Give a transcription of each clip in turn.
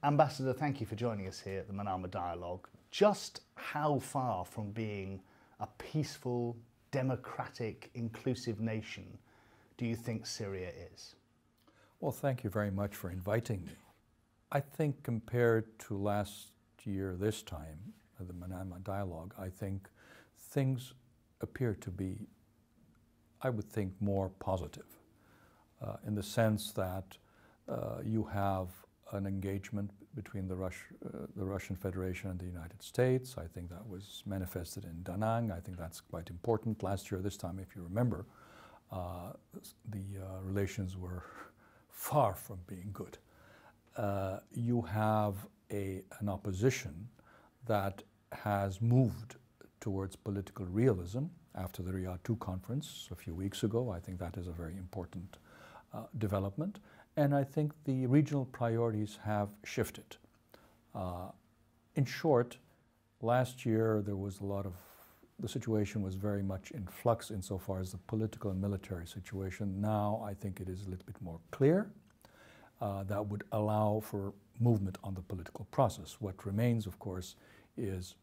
Ambassador, thank you for joining us here at the Manama Dialogue. Just how far from being a peaceful, democratic, inclusive nation do you think Syria is? Well, thank you very much for inviting me. I think compared to last year, this time, at the Manama Dialogue, I think things appear to be, I would think, more positive in the sense that you have an engagement between the Russian Federation and the United States. I think that was manifested in Da Nang. I think that's quite important. Last year, this time, if you remember, the relations were far from being good. You have an opposition that has moved towards political realism after the Riyadh II conference a few weeks ago. I think that is a very important development. And I think the regional priorities have shifted. In short, last year there was a lot of, the situation was very much in flux insofar as the political and military situation. Now I think it is a little bit more clear. That would allow for movement on the political process. What remains, of course, is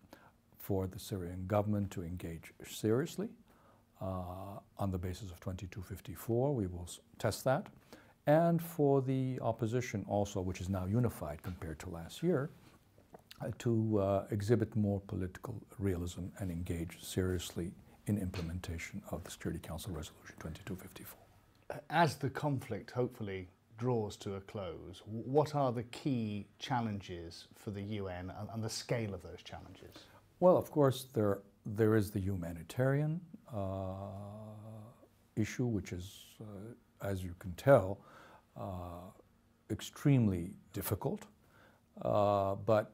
for the Syrian government to engage seriously on the basis of 2254. We will test that. And for the opposition also, which is now unified compared to last year, to exhibit more political realism and engage seriously in implementation of the Security Council Resolution 2254. As the conflict hopefully draws to a close, what are the key challenges for the UN and the scale of those challenges? Well, of course, there is the humanitarian issue, which is, as you can tell, extremely difficult. But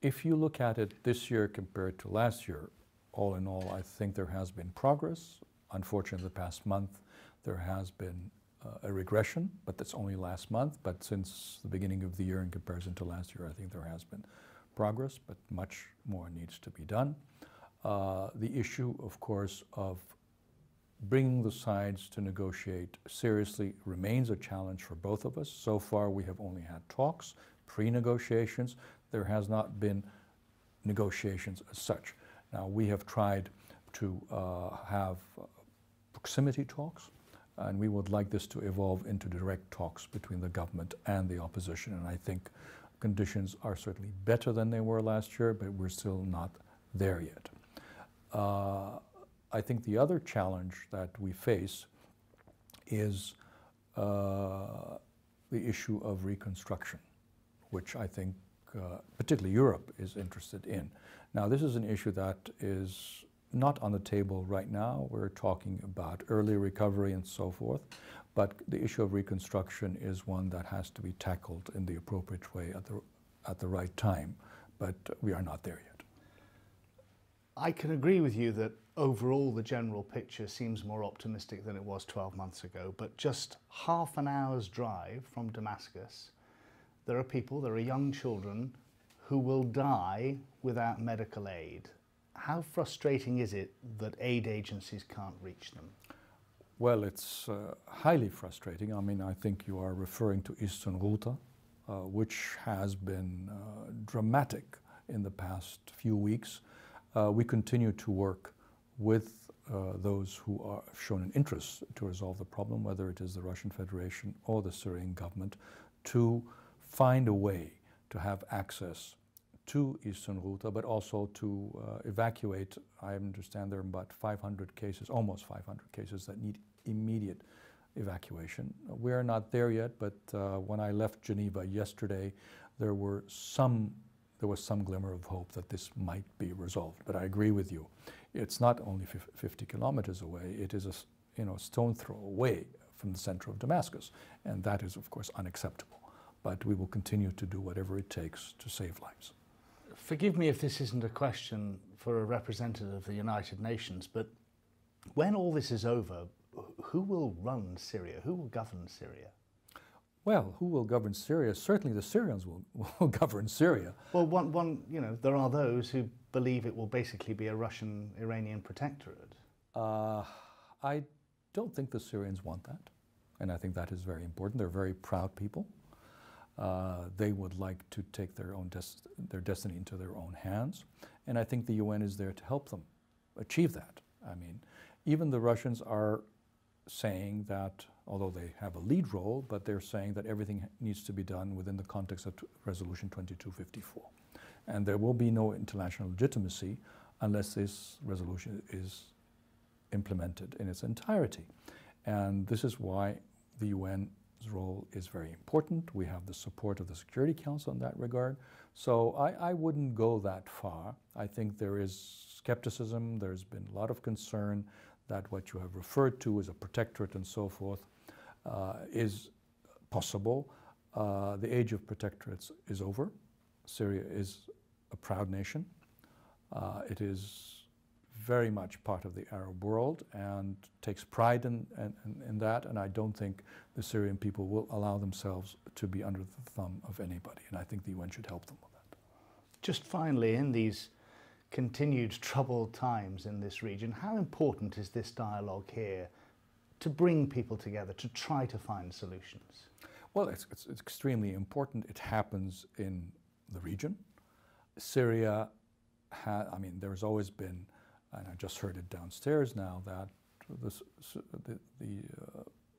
if you look at it this year compared to last year, all in all, I think there has been progress. Unfortunately, the past month, there has been a regression, but that's only last month. But since the beginning of the year in comparison to last year, I think there has been progress, but much more needs to be done. The issue, of course, of bringing the sides to negotiate seriously remains a challenge for both of us. So far, we have only had talks, pre-negotiations. There has not been negotiations as such. Now, we have tried to have proximity talks, and we would like this to evolve into direct talks between the government and the opposition. And I think conditions are certainly better than they were last year, but we're still not there yet. I think the other challenge that we face is the issue of reconstruction, which I think particularly Europe is interested in. Now, this is an issue that is not on the table right now. We're talking about early recovery and so forth, but the issue of reconstruction is one that has to be tackled in the appropriate way at the right time, but we are not there yet. I can agree with you that overall the general picture seems more optimistic than it was 12 months ago, but just half an hour's drive from Damascus, there are people, there are young children who will die without medical aid. How frustrating is it that aid agencies can't reach them? Well, it's highly frustrating. I mean, I think you are referring to Eastern Ghouta, which has been dramatic in the past few weeks. We continue to work with those who have shown an interest to resolve the problem, whether it is the Russian Federation or the Syrian government, to find a way to have access to Eastern Ghouta, but also to evacuate. I understand there are about 500 cases, almost 500 cases that need immediate evacuation. We're not there yet, but when I left Geneva yesterday, there was some glimmer of hope that this might be resolved. But I agree with you. It's not only 50 kilometers away. It is a stone throw away from the center of Damascus. And that is, of course, unacceptable. But we will continue to do whatever it takes to save lives. Forgive me if this isn't a question for a representative of the United Nations, but when all this is over, who will run Syria? Who will govern Syria? Well, who will govern Syria? Certainly the Syrians will govern Syria. Well, there are those who believe it will basically be a Russian-Iranian protectorate. I don't think the Syrians want that, and I think that is very important. They're very proud people. They would like to take their destiny into their own hands. And I think the UN is there to help them achieve that. I mean, even the Russians are saying that, although they have a lead role, but they're saying that everything needs to be done within the context of Resolution 2254. And there will be no international legitimacy unless this resolution is implemented in its entirety. And this is why the UN's role is very important. We have the support of the Security Council in that regard. So I wouldn't go that far. I think there is skepticism. There's been a lot of concern that what you have referred to as a protectorate and so forth is possible. The age of protectorates is over. Syria is a proud nation. It is very much part of the Arab world and takes pride in that, and I don't think the Syrian people will allow themselves to be under the thumb of anybody, and I think the UN should help them with that. Just finally, in these continued troubled times in this region, how important is this dialogue here to bring people together, to try to find solutions? Well, it's extremely important. It happens in the region. Syria, I mean, there's always been, and I just heard it downstairs now, that the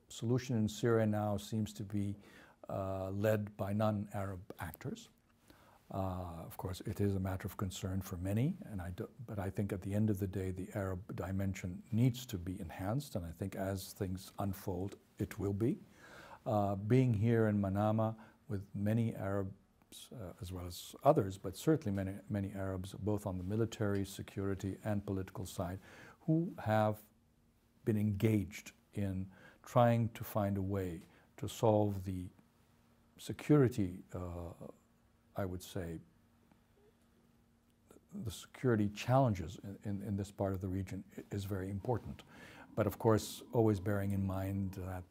solution in Syria now seems to be led by non-Arab actors. Of course, it is a matter of concern for many, but I think at the end of the day, the Arab dimension needs to be enhanced, and I think as things unfold, it will be. Being here in Manama with many Arabs, as well as others, but certainly many Arabs, both on the military, security, and political side, who have been engaged in trying to find a way to solve the security, I would say, the security challenges in this part of the region is very important. But of course, always bearing in mind that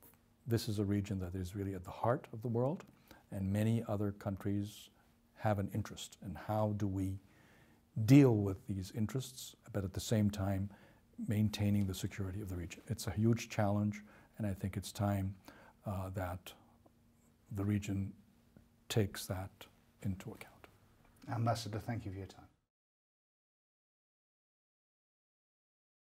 this is a region that is really at the heart of the world, and many other countries have an interest in how do we deal with these interests, but at the same time maintaining the security of the region. It's a huge challenge, and I think it's time that the region takes that into account. Ambassador, thank you for your time.